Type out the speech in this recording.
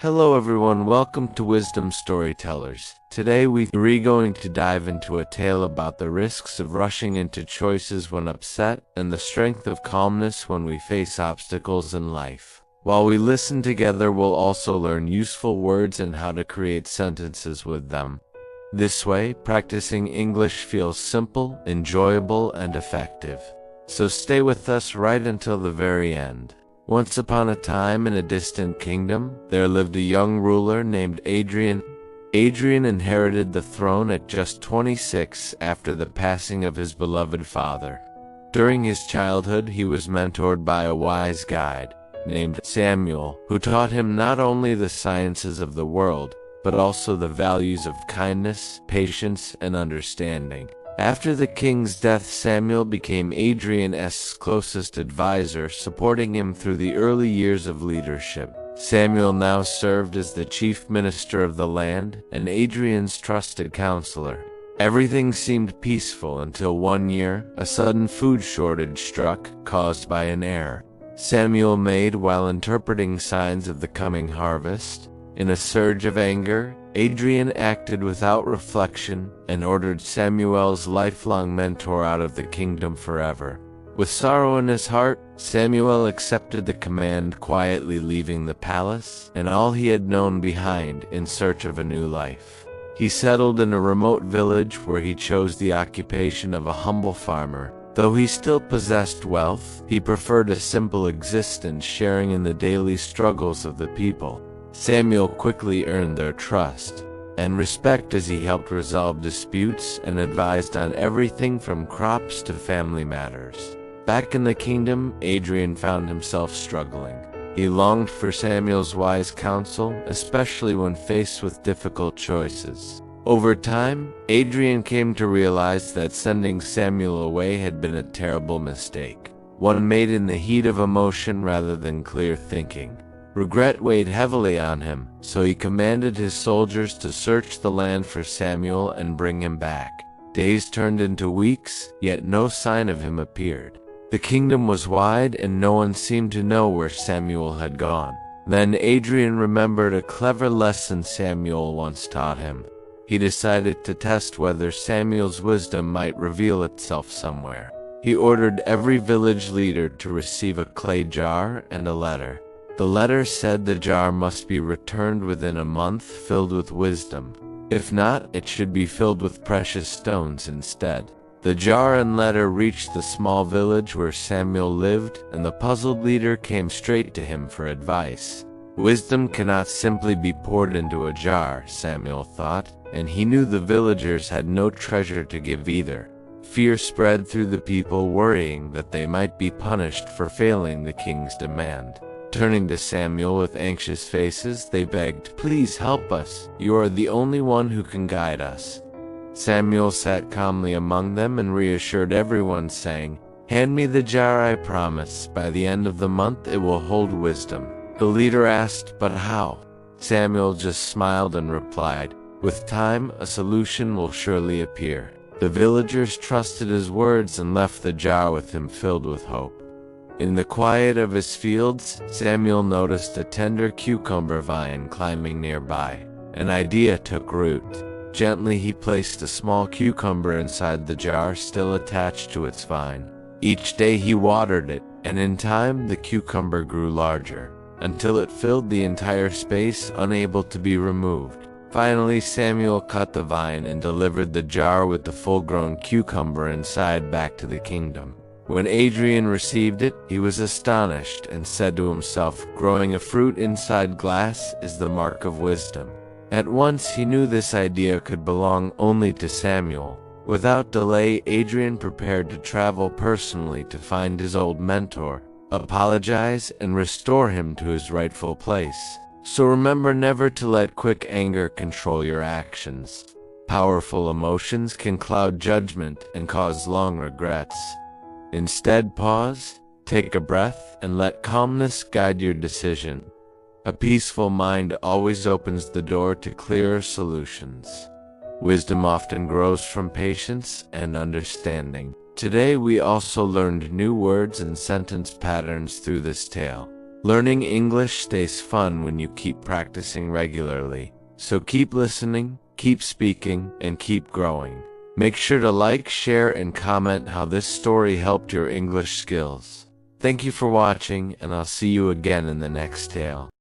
Hello everyone, welcome to Wisdom Storytellers. Today we're going to dive into a tale about the risks of rushing into choices when upset and the strength of calmness when we face obstacles in life. While we listen together, we'll also learn useful words and how to create sentences with them. This way, practicing English feels simple, enjoyable, and effective. So stay with us right until the very end. Once upon a time in a distant kingdom, there lived a young ruler named Adrian. Adrian inherited the throne at just 26 after the passing of his beloved father. During his childhood, he was mentored by a wise guide named Samuel, who taught him not only the sciences of the world, but also the values of kindness, patience, and understanding. After the king's death, Samuel became Adrian's closest advisor, supporting him through the early years of leadership. Samuel now served as the chief minister of the land and Adrian's trusted counselor. Everything seemed peaceful until one year, a sudden food shortage struck, caused by an error Samuel made while interpreting signs of the coming harvest. In a surge of anger, Adrian acted without reflection and ordered Samuel's lifelong mentor out of the kingdom forever. With sorrow in his heart, Samuel accepted the command, quietly leaving the palace and all he had known behind in search of a new life. He settled in a remote village where he chose the occupation of a humble farmer. Though he still possessed wealth, he preferred a simple existence, sharing in the daily struggles of the people. Samuel quickly earned their trust and respect as he helped resolve disputes and advised on everything from crops to family matters. Back in the kingdom, Adrian found himself struggling. He longed for Samuel's wise counsel, especially when faced with difficult choices. Over time, Adrian came to realize that sending Samuel away had been a terrible mistake, one made in the heat of emotion rather than clear thinking. Regret weighed heavily on him, so he commanded his soldiers to search the land for Samuel and bring him back. Days turned into weeks, yet no sign of him appeared. The kingdom was wide and no one seemed to know where Samuel had gone. Then Adrian remembered a clever lesson Samuel once taught him. He decided to test whether Samuel's wisdom might reveal itself somewhere. He ordered every village leader to receive a clay jar and a letter. The letter said the jar must be returned within a month, filled with wisdom. If not, it should be filled with precious stones instead. The jar and letter reached the small village where Samuel lived, and the puzzled leader came straight to him for advice. Wisdom cannot simply be poured into a jar, Samuel thought, and he knew the villagers had no treasure to give either. Fear spread through the people, worrying that they might be punished for failing the king's demand. Turning to Samuel with anxious faces, they begged, "Please help us. You are the only one who can guide us." Samuel sat calmly among them and reassured everyone, saying, "Hand me the jar, I promise. By the end of the month it will hold wisdom." The leader asked, "But how?" Samuel just smiled and replied, "With time, a solution will surely appear." The villagers trusted his words and left the jar with him, filled with hope. In the quiet of his fields, Samuel noticed a tender cucumber vine climbing nearby. An idea took root. Gently he placed a small cucumber inside the jar, still attached to its vine. Each day he watered it, and in time the cucumber grew larger, until it filled the entire space, unable to be removed. Finally, Samuel cut the vine and delivered the jar with the full-grown cucumber inside back to the kingdom. When Adrian received it, he was astonished and said to himself, "Growing a fruit inside glass is the mark of wisdom." At once he knew this idea could belong only to Samuel. Without delay, Adrian prepared to travel personally to find his old mentor, apologize, and restore him to his rightful place. So remember never to let quick anger control your actions. Powerful emotions can cloud judgment and cause long regrets. Instead, pause, take a breath, and let calmness guide your decision. A peaceful mind always opens the door to clearer solutions. Wisdom often grows from patience and understanding. Today we also learned new words and sentence patterns through this tale. Learning English stays fun when you keep practicing regularly. So keep listening, keep speaking, and keep growing. Make sure to like, share, and comment how this story helped your English skills. Thank you for watching, and I'll see you again in the next tale.